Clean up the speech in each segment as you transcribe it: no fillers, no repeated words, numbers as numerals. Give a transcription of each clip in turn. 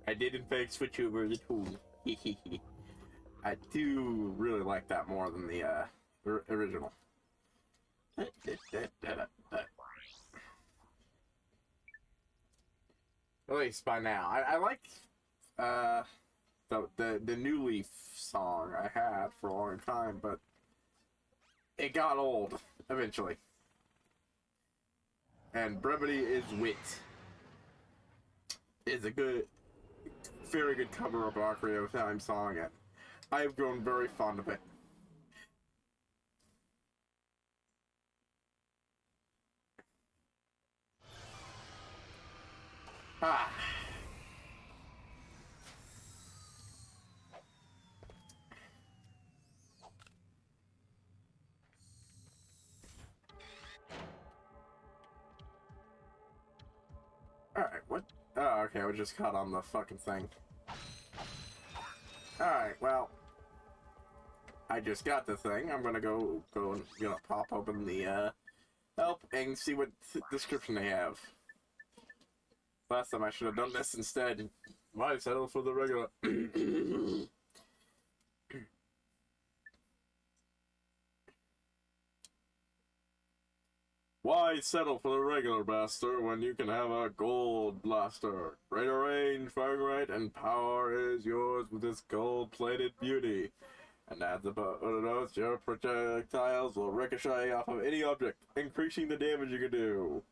I did in fact switch over the tool. I do really like that more than the original. At least by now. I like the New Leaf song I had for a long time, but it got old eventually. And Brevity is Wit is a very good cover of Ocarina of Time song, and I've grown very fond of it. Alright, what? Oh, okay, I was just caught on the fucking thing. Alright, well, I just got the thing. I'm gonna go and pop open the help and see what description they have. Last time I should have done this instead. Why settle for the regular? Why settle for the regular blaster when you can have a gold blaster? Greater range, firing rate, and power is yours with this gold-plated beauty. And adds about bonus, your projectiles will ricochet off of any object, increasing the damage you can do.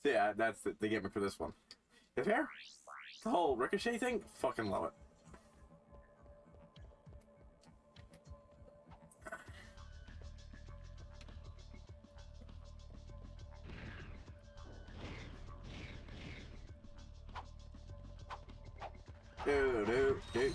So yeah, that's the gimmick for this one. If here, the whole ricochet thing, fucking love it. Do.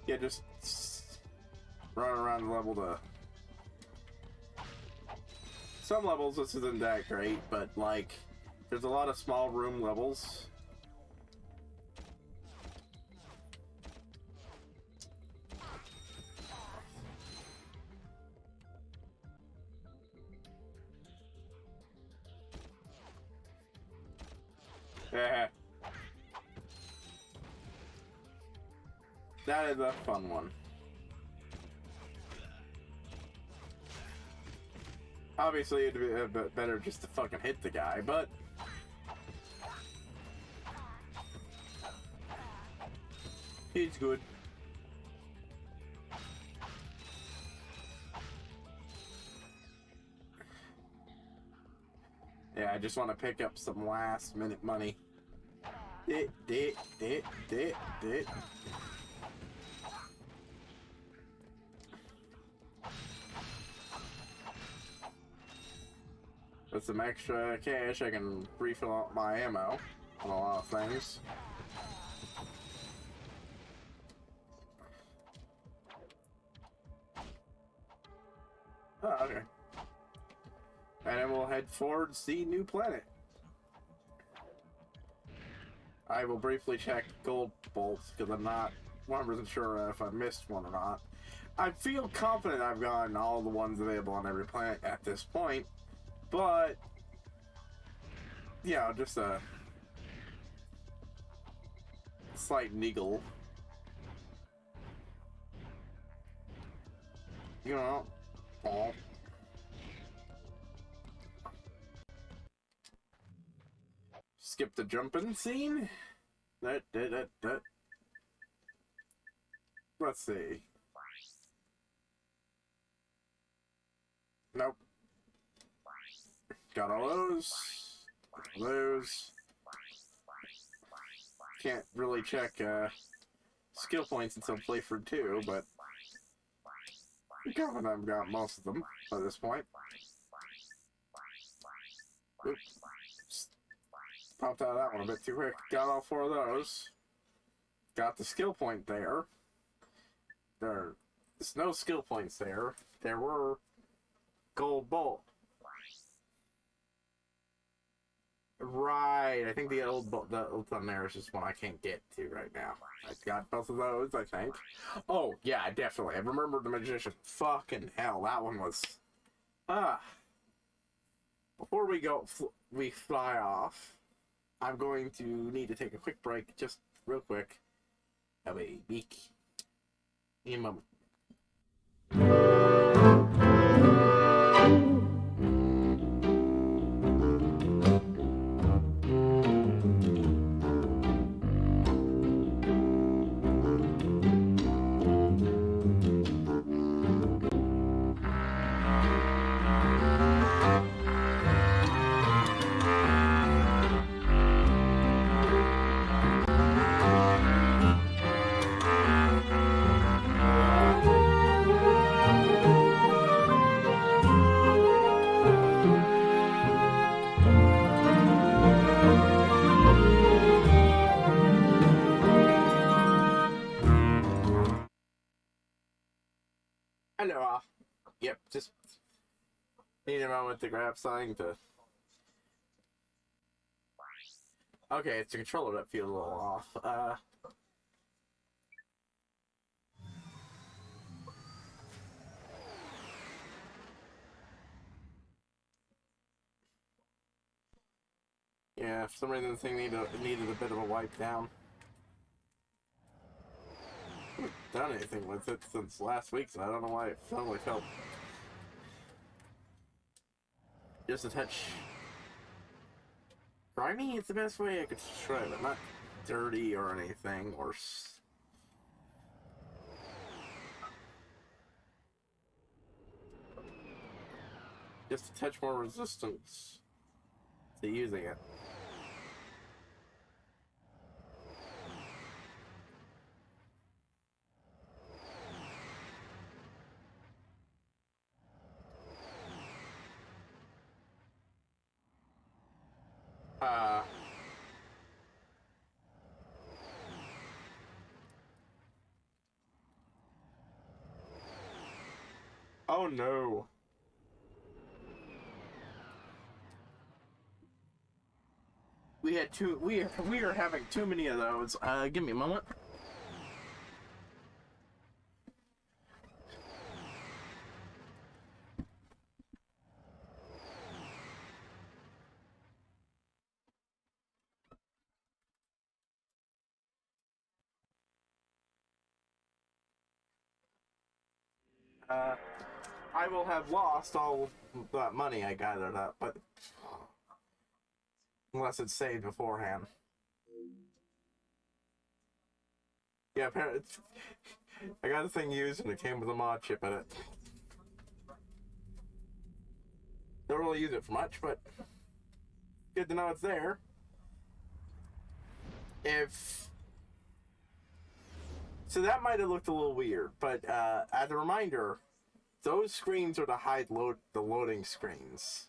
Yeah, just run around the level to... Some levels this isn't that great, but like, there's a lot of small room levels. Yeah. That is a fun one. Obviously, it'd be a bit better just to fucking hit the guy, but... he's good. Yeah, I just want to pick up some last-minute money. Dit. With some extra cash, I can refill out my ammo on a lot of things. Oh, okay. And then we'll head forward to see New Planet. I will briefly check gold bolts because I'm not 100% sure if I missed one or not. I feel confident I've gotten all the ones available on every planet at this point, but yeah, just a slight niggle. You know, oh. Skip the jumping scene. Let's see. Nope. Got all those. Those. Can't really check skill points until playthrough 2, but I'm confident I've got most of them by this point. Oops. Popped out of that one a bit too quick. Got all 4 of those. Got the skill point there. There's no skill points there. There were gold bolt. Right, I think the old thumbnail is just one I can't get to right now. I got both of those, I think. Oh, yeah, definitely. I remember the Magician. Fucking hell, that one was... Before we fly off, I'm going to need to take a quick break, just real quick. Have a week. In a moment. Hello. Yep, just need a moment to grab something to... Okay, it's the controller that feels a little off. Yeah, for some reason the thing needed a bit of a wipe down. I haven't done anything with it since last week, so I don't know why it suddenly felt just a touch grimy. It's the best way I could describe it. Not dirty or anything, or just a touch more resistance to using it. Oh no. We are having too many of those. Give me a moment. I will have lost all that money I gathered up, but unless it's saved beforehand. Yeah, apparently I got the thing used and it came with a mod chip in it. Don't really use it for much, but good to know it's there. So that might have looked a little weird, but as a reminder, those screens are to hide the loading screens.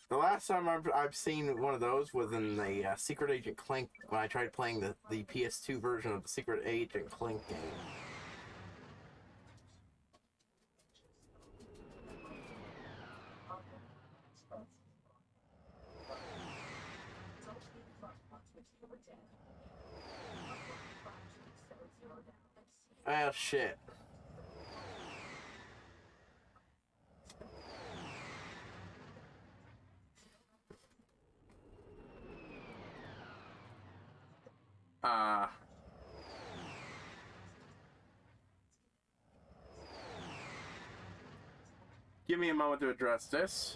The last time I've seen one of those was in the Secret Agent Clank, when I tried playing the PS2 version of the Secret Agent Clank game. Ah, shit. Give me a moment to address this.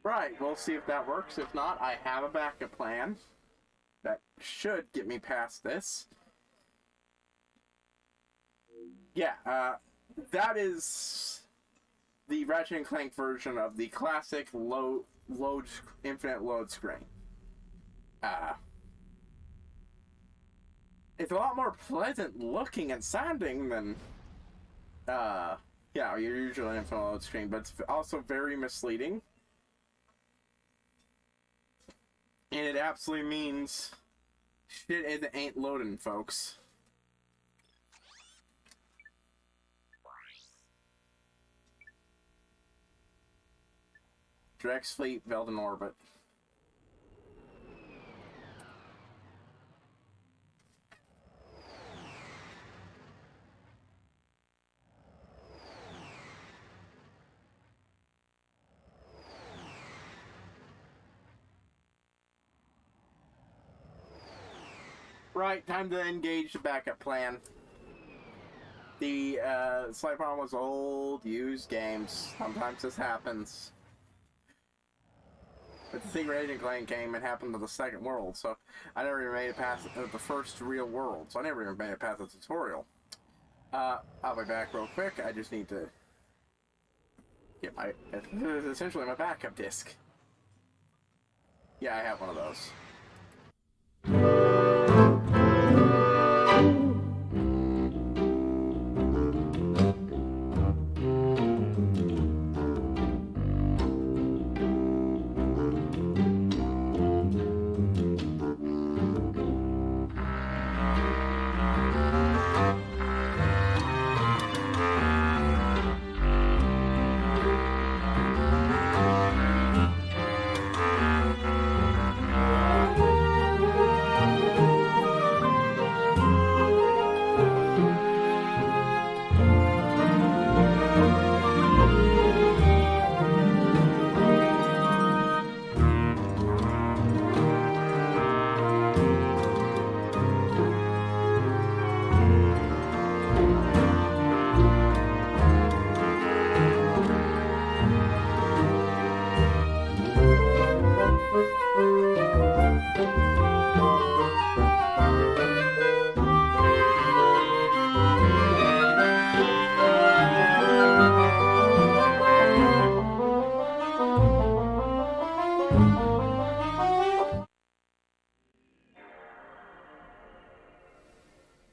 Right, we'll see if that works. If not, I have a backup plan that should get me past this. Yeah, that is the Ratchet Clank version of the classic infinite load screen. It's a lot more pleasant looking and sounding than, yeah, your usual infinite load screen, but it's also very misleading. And it absolutely means shit ain't loading, folks. Drex Fleet, Velden Orbit. Right, time to engage the backup plan. The slight problem was old, used games. Sometimes this happens. But the thing Ratchet Clank came, it happened to the second world, so I never even made it past the first real world, so I never even made it past the tutorial. I'll be back real quick. I just need to get essentially my backup disc. Yeah, I have one of those.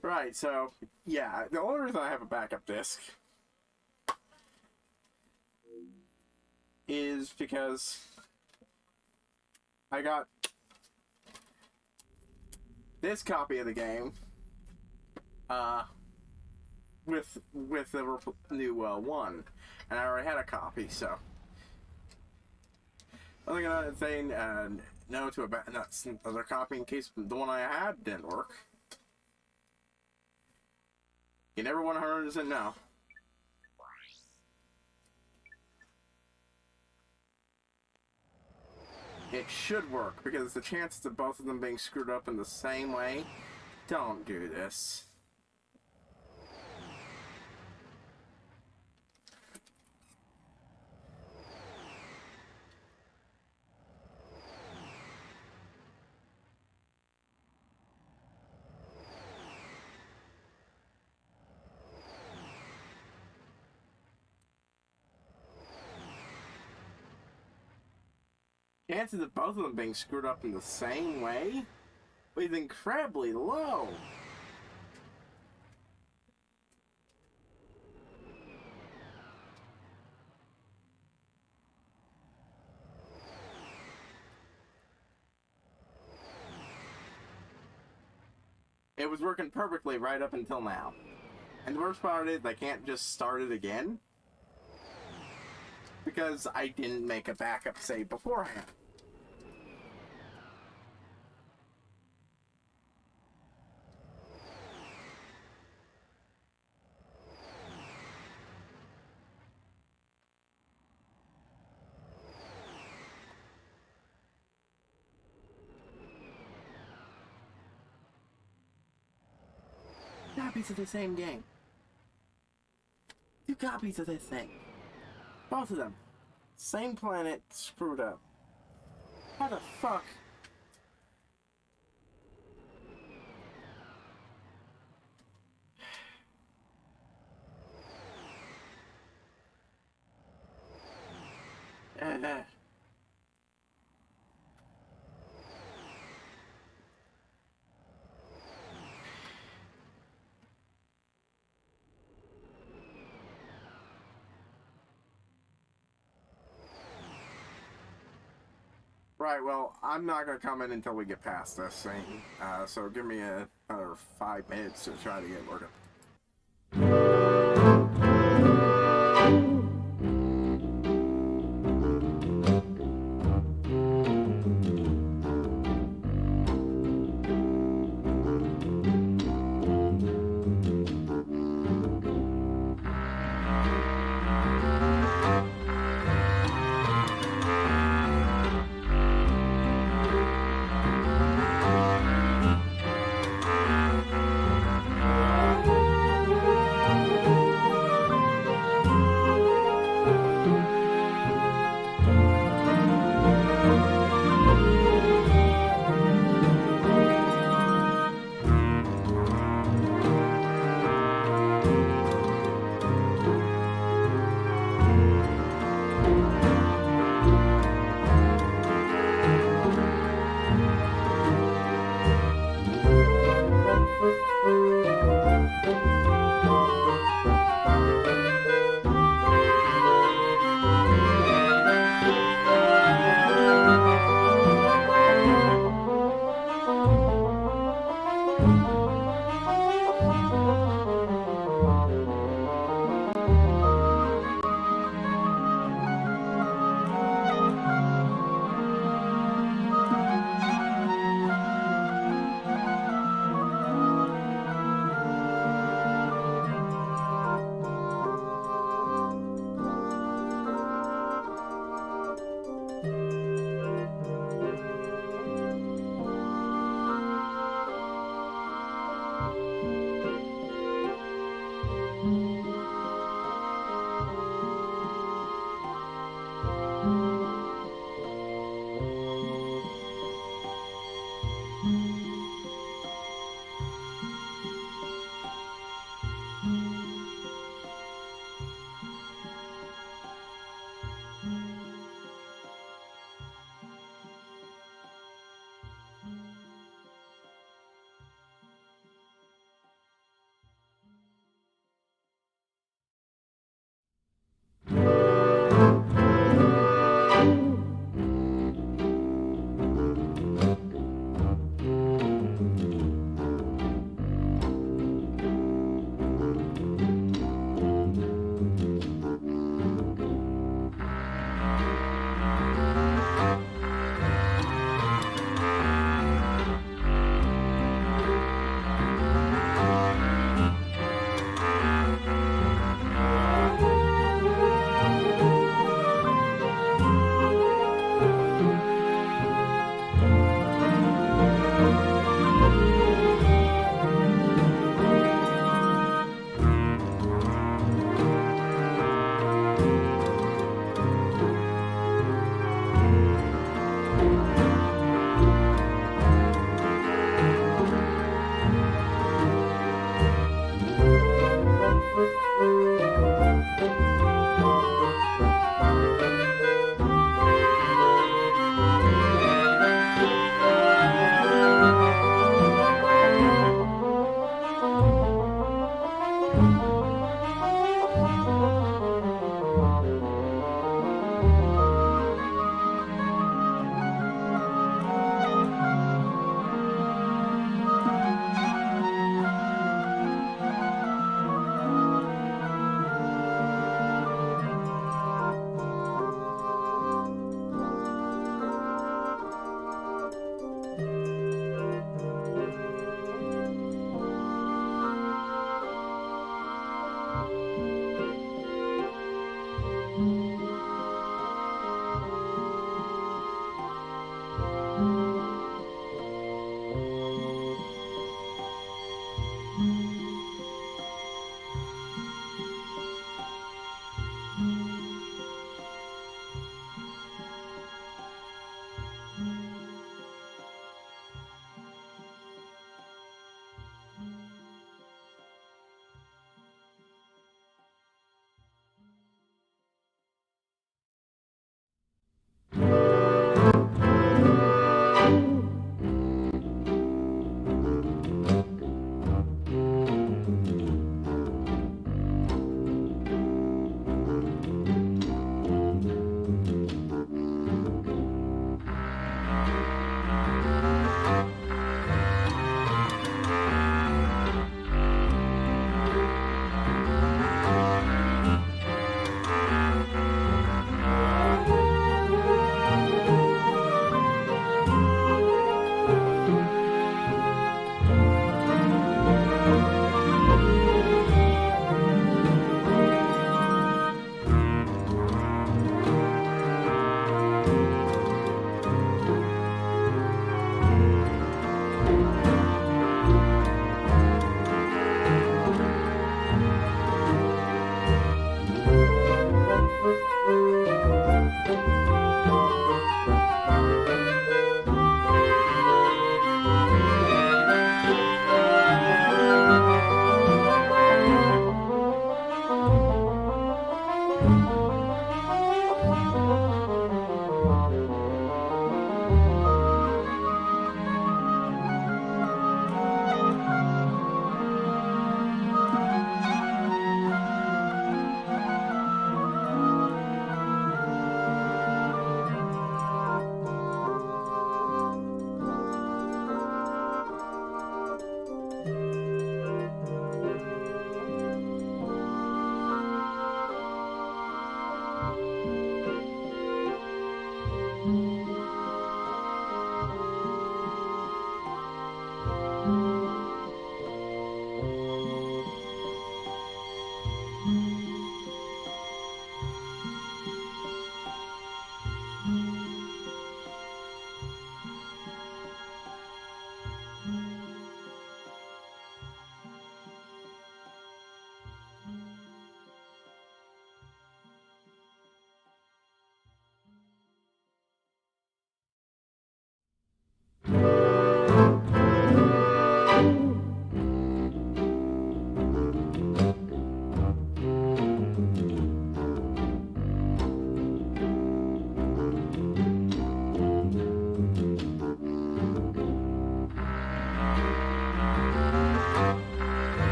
Right, so, yeah, the only reason I have a backup disc is because I got this copy of the game with the new one, and I already had a copy, so I'm gonna say no to another copy in case the one I had didn't work. You never 100% know. It should work, because the chances of both of them being screwed up in the same way, don't do this. Chances of both of them being screwed up in the same way is incredibly low. It was working perfectly right up until now. And the worst part is I can't just start it again because I didn't make a backup save beforehand. Copies of the same game. 2 copies of this thing. Both of them. Same planet, screwed up. How the fuck? Right, well, I'm not going to come in until we get past this thing. So give me another 5 minutes to try to get working.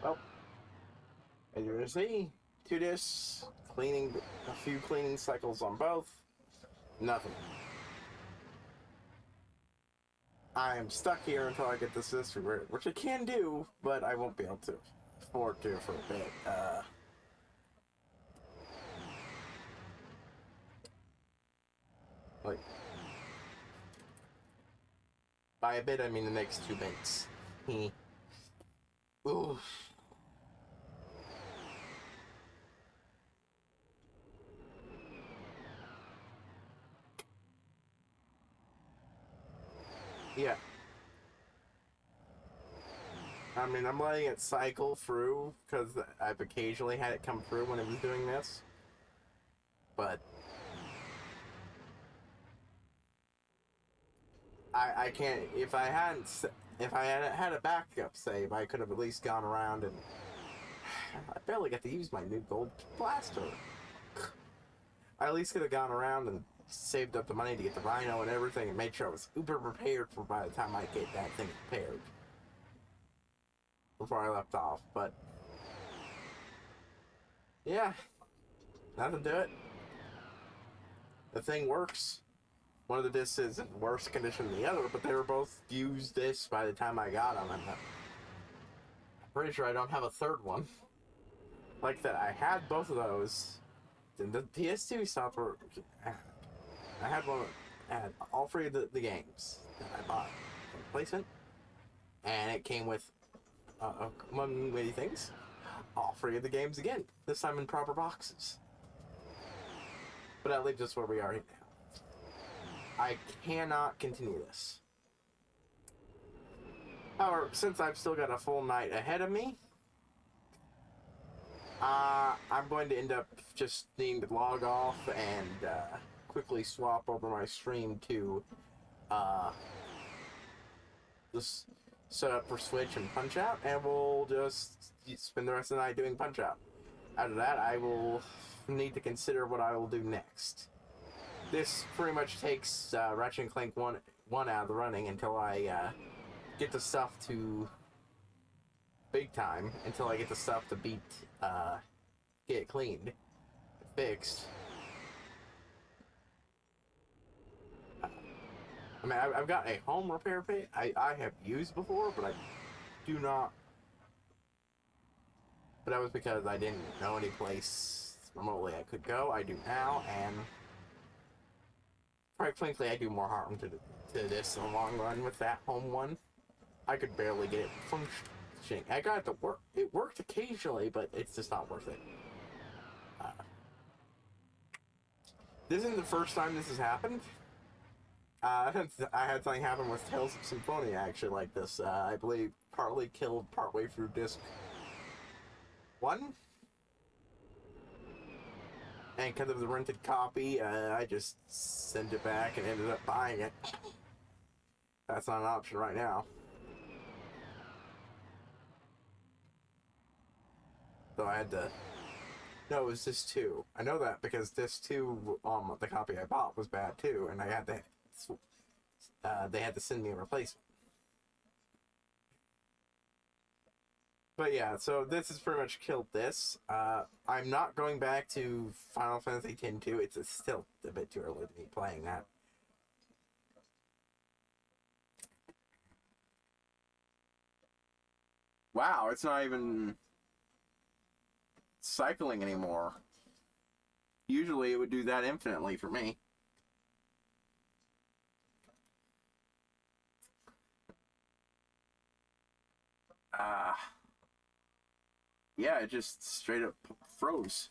Well, as you can see, 2 discs, cleaning, a few cleaning cycles on both, nothing. I am stuck here until I get this disc reverted, which I can do, but I won't be able to afford to for a bit. Like, by a bit, I mean the next 2 minutes. Ooh. Yeah. I mean, I'm letting it cycle through because I've occasionally had it come through when it was doing this. But I can't. If I had had a backup save, I could have at least gone around and I barely got to use my new gold blaster. I at least could have gone around and saved up the money to get the Rhino and everything and made sure I was uber prepared for by the time I get that thing prepared before I left off. But yeah, nothing to it. The thing works. One of the discs is in worse condition than the other, but they were both used discs by the time I got them. I'm pretty sure I don't have a third one. Like that, I had both of those. Then the PS2 stopped working. I had one. I had all 3 of the games that I bought from replacement, and it came with among many things, all 3 of the games again. This time in proper boxes. But that leaves us where we are right now. I cannot continue this. However, since I've still got a full night ahead of me, I'm going to end up just needing to log off and quickly swap over my stream to just set up for Switch and Punch Out, and we'll just spend the rest of the night doing Punch Out. After that, I will need to consider what I will do next. This pretty much takes Ratchet Clank 1 out of the running until I get the stuff to big time, until I get the stuff to beat, get it cleaned, fixed. I mean, I've got a home repair pit I have used before, but I do not. But that was because I didn't know any place remotely I could go. I do now, and quite frankly, I do more harm to this in the long run with that home one. I could barely get it patching. I got it to work. It worked occasionally, but it's just not worth it. This isn't the first time this has happened. I had something happen with Tales of Symphonia actually like this. I believe partly killed partway through disc 1. And because it was a rented copy, I just sent it back and ended up buying it. That's not an option right now. So I had to... No, it was disc 2. I know that because disc 2, the copy I bought was bad too, and I had to... they had to send me a replacement. But yeah, so this has pretty much killed this. I'm not going back to Final Fantasy X-2. It's still a bit too early to be playing that. Wow, it's not even cycling anymore. Usually it would do that infinitely for me. Yeah, it just straight up froze.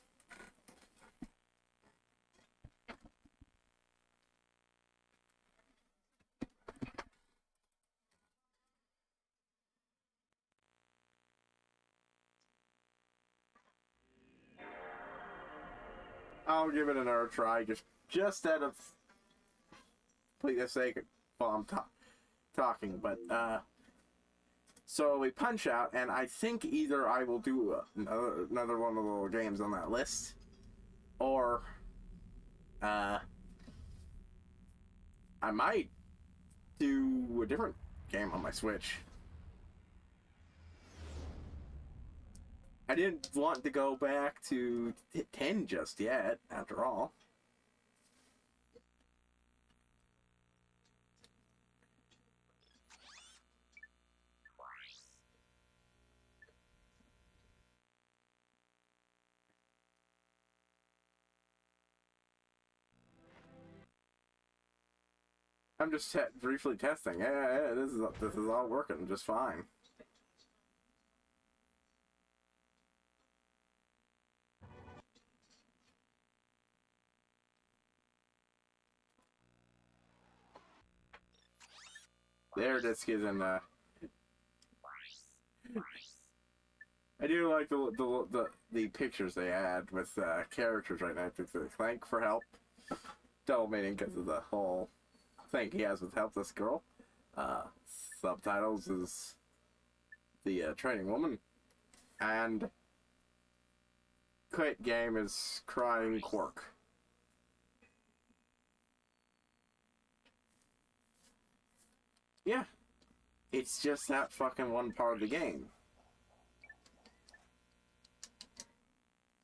I'll give it another try, just out of completeness sake while I'm talking, but so we punch out, and I think either I will do another one of the little games on that list, or I might do a different game on my Switch. I didn't want to go back to 10 just yet, after all. I'm just briefly testing. Yeah, this is all working just fine. Their disc is in I do like the pictures they add with characters right now. To Clank for help. Double meaning because of the whole thing he has with Help This Girl. Subtitles is the training woman. And Quit Game is Crying Quark. Yeah. It's just that fucking one part of the game.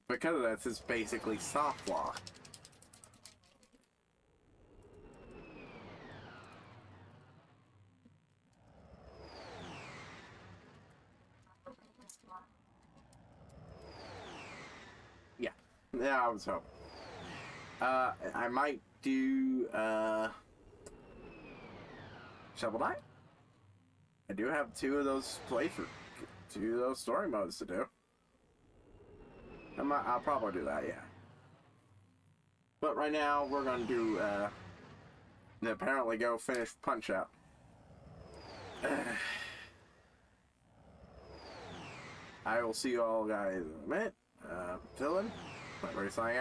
Because of that, it's basically soft lock. Yeah, I was hoping. I might do Shovel Knight. I do have two of those story modes to do. I'll probably do that, yeah. But right now we're gonna do apparently go finish Punch Out. I will see you all guys in a minute. Till then, let me sign out.